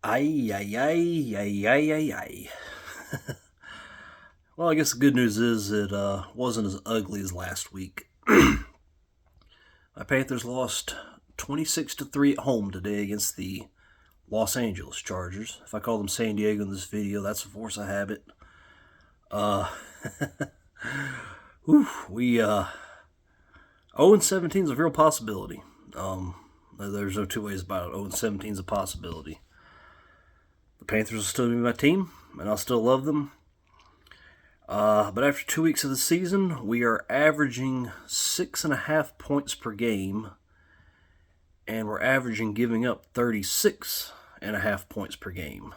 Ay, ay, ay, ay, ay, ay, ay. Well, I guess the good news is it wasn't as ugly as last week. My Panthers lost 26-3 at home today against the Los Angeles Chargers. If I call them San Diego in this video, that's a force of habit. Uh, we 0-17 is a real possibility. There's no two ways about it. 0-17 is a possibility. The Panthers will still be my team, and I'll still love them. But after 2 weeks of the season, we are averaging 6.5 points per game, and we're averaging giving up 36.5 points per game.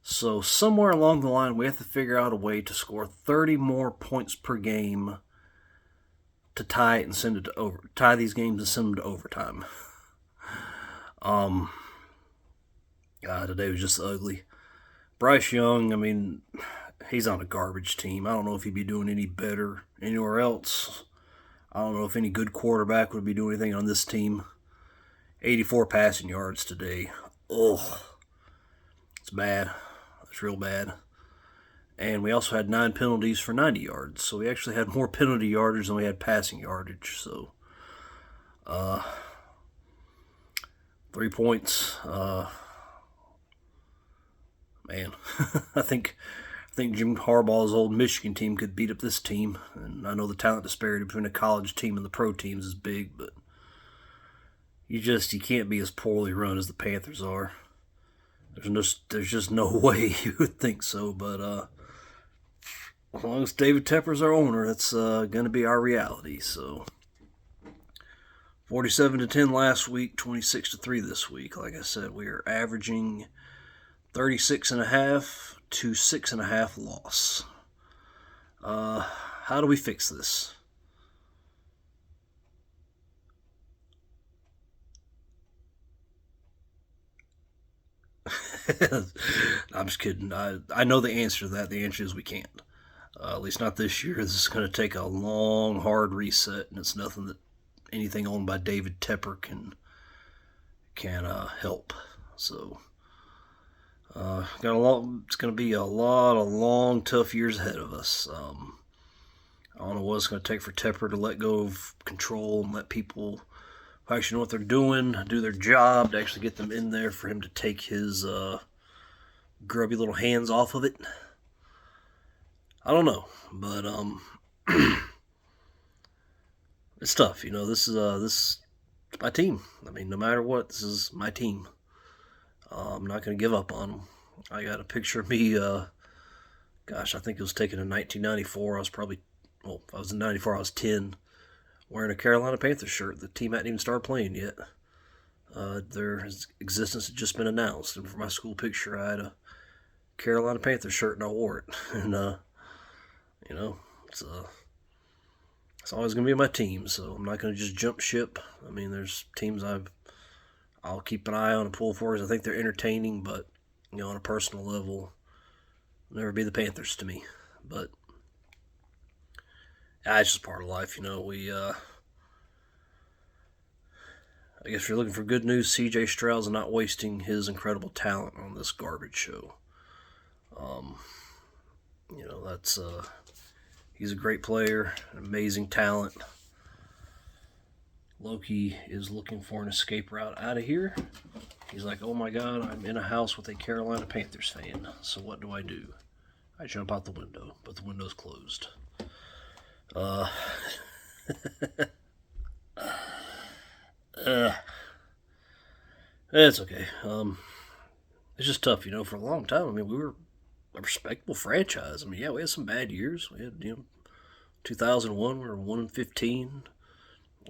So somewhere along the line, we have to figure out a way to score 30 more points per game to tie it and send it to tie these games and send them to overtime. Today was just ugly. Bryce Young, I mean, he's on a garbage team. I don't know if he'd be doing any better anywhere else. I don't know if any good quarterback would be doing anything on this team. 84 passing yards today. Ugh. It's bad. It's real bad. And we also had 9 penalties for 90 yards. So we actually had more penalty yardage than we had passing yardage. So, 3 points. Man, I think Jim Harbaugh's old Michigan team could beat up this team. And I know the talent disparity between the college team and the pro teams is big, but you can't be as poorly run as the Panthers are. There's just no way you would think so, but as long as David Tepper's our owner, that's going to be our reality. So 47-10 last week, 26-3 this week. Like I said, we are averaging 36.5 to 6.5 loss. How do we fix this? I'm just kidding. I know the answer to that. The answer is we can't. At least not this year. This is going to take a long, hard reset, and it's nothing that anything owned by David Tepper can help. So, got a lot. It's going to be a lot of long, tough years ahead of us. I don't know what it's going to take for Tepper to let go of control and let people who actually know what they're doing do their job, to actually get them in there, for him to take his grubby little hands off of it. I don't know, but it's tough. This is my team. I mean, no matter what, this is my team. I'm not going to give up on them. I got a picture of me. I think it was taken in 1994. I was in '94. I was 10, wearing a Carolina Panthers shirt. The team hadn't even started playing yet. Their existence had just been announced, and for my school picture, I had a Carolina Panthers shirt and I wore it. And it's always going to be my team, so I'm not going to just jump ship. I mean, there's teams I'll keep an eye on and pull for, because I think they're entertaining, but on a personal level, they'll never be the Panthers to me. But it's just part of life. I guess if you're looking for good news, C.J. Stroud's not wasting his incredible talent on this garbage show. That's he's a great player, an amazing talent. Loki is looking for an escape route out of here. He's like, oh my God, I'm in a house with a Carolina Panthers fan. So what do? I jump out the window, but the window's closed. It's okay. It's just tough, for a long time. I mean, we were a respectable franchise. I mean, yeah, we had some bad years. We had, 2001, we were 1-15.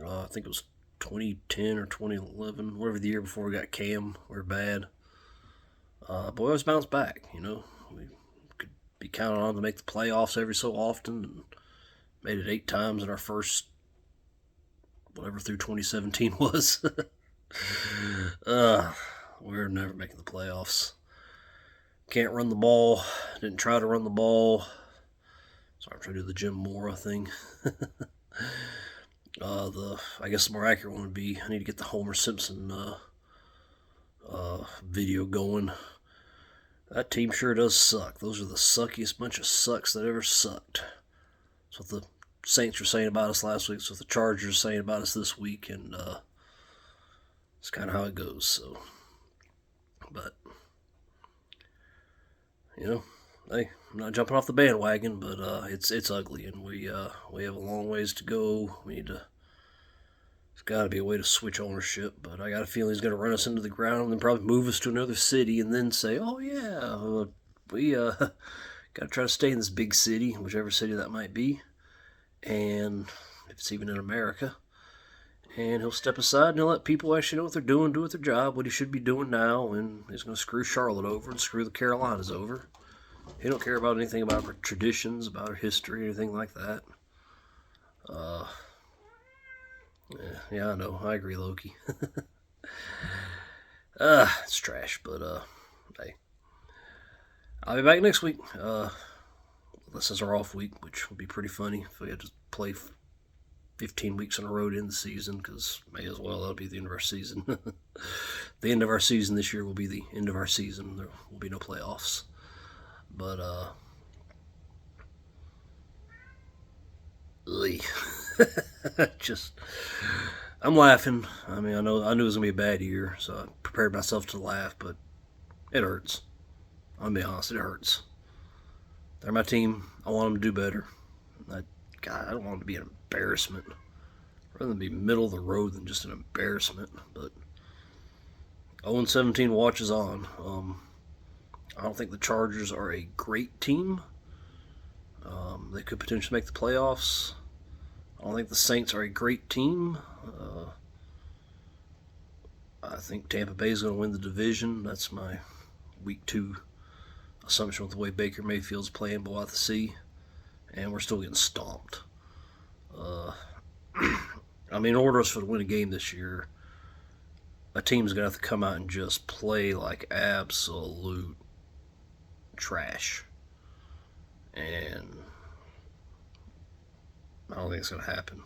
I think it was 2010 or 2011, whatever the year before we got Cam. We were bad. But we always bounced back, We could be counted on to make the playoffs every so often, and made it 8 times in our first, whatever through 2017 was. We were never making the playoffs. Can't run the ball. Didn't try to run the ball. Sorry, I'm trying to do the Jim Mora thing. I guess the more accurate one would be, I need to get the Homer Simpson video going. That team sure does suck. Those are the suckiest bunch of sucks that ever sucked. That's what the Saints were saying about us last week. That's what the Chargers are saying about us this week. And it's kind of how it goes. So, but, hey, I'm not jumping off the bandwagon, but it's ugly. And we have a long ways to go. There's got to be a way to switch ownership, but I got a feeling he's going to run us into the ground and then probably move us to another city and then say, oh, yeah, we got to try to stay in this big city, whichever city that might be, and if it's even in America. And he'll step aside and he'll let people actually know what they're doing, do their job, what he should be doing now, and he's going to screw Charlotte over and screw the Carolinas over. He don't care about anything about our traditions, about our history, anything like that. Yeah, I know. I agree, Loki. It's trash, but hey, I'll be back next week. This is our off week, which would be pretty funny if we had to play 15 weeks in a row to end the season, because may as well. That'll be the end of our season. The end of our season this year will be the end of our season. There will be no playoffs. But just, I'm laughing. I mean, I knew it was gonna be a bad year, so I prepared myself to laugh, but it hurts. I'll be honest, it hurts. They're my team. I want them to do better. God, I don't want them to be an embarrassment. I'd rather than be middle of the road than just an embarrassment. But 0-17 watches on. I don't think the Chargers are a great team. They could potentially make the playoffs. I don't think the Saints are a great team. I think Tampa Bay is going to win the division. That's my week 2 assumption with the way Baker Mayfield's playing, but we'll have to see. And we're still getting stomped. I mean, in order for us to win a game this year, a team's going to have to come out and just play like absolute trash. And I don't think it's going to happen.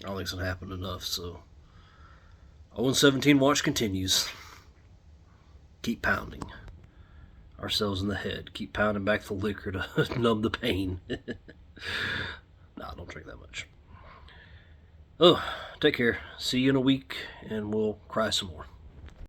I don't think it's going to happen enough. So 0-17 watch continues. Keep pounding ourselves in the head. Keep pounding back the liquor to numb the pain. Nah, don't drink that much. Oh, take care. See you in a week, and we'll cry some more.